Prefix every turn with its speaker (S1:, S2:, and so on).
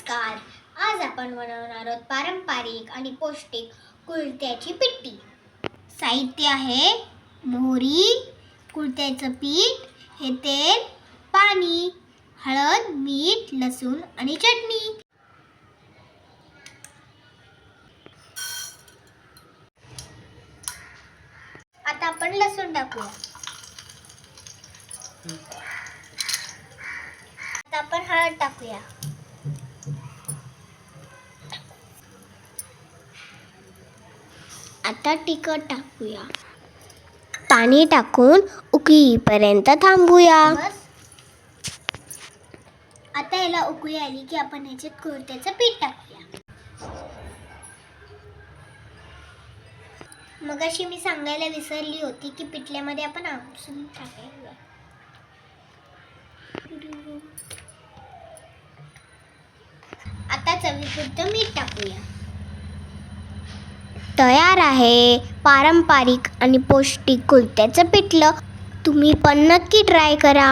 S1: नमस्कार. आज आपण बनवणार आहोत पारंपरिक आणि पौष्टिक कुळथ्याची पिठी. साहित्य आहे मोहरी, कुळथ्याचं पीठ, हे तेल, पाणी, हळद, मीठ, लसूण आणि चटणी. आता आपण लसूण टाकूया. आता आपण हळद टाकूया. आता तिखट टाकूया. पाणी टाकून उकळी येईपर्यंत थांबूया. आता याला उकळी आली की आपण याच्यात कुळथ्याचं पीठ टाकूया. मगाशी मी सांगायला विसरली होती की पिठल्यामध्ये आपण आमसूल टाकायला. आता चवीपुरतं मीठ टाकूया. तयार आहे पारंपरिक आणि पौष्टिक कुळथ्याचं पिठलं. तुम्ही पण नक्की ट्राय करा.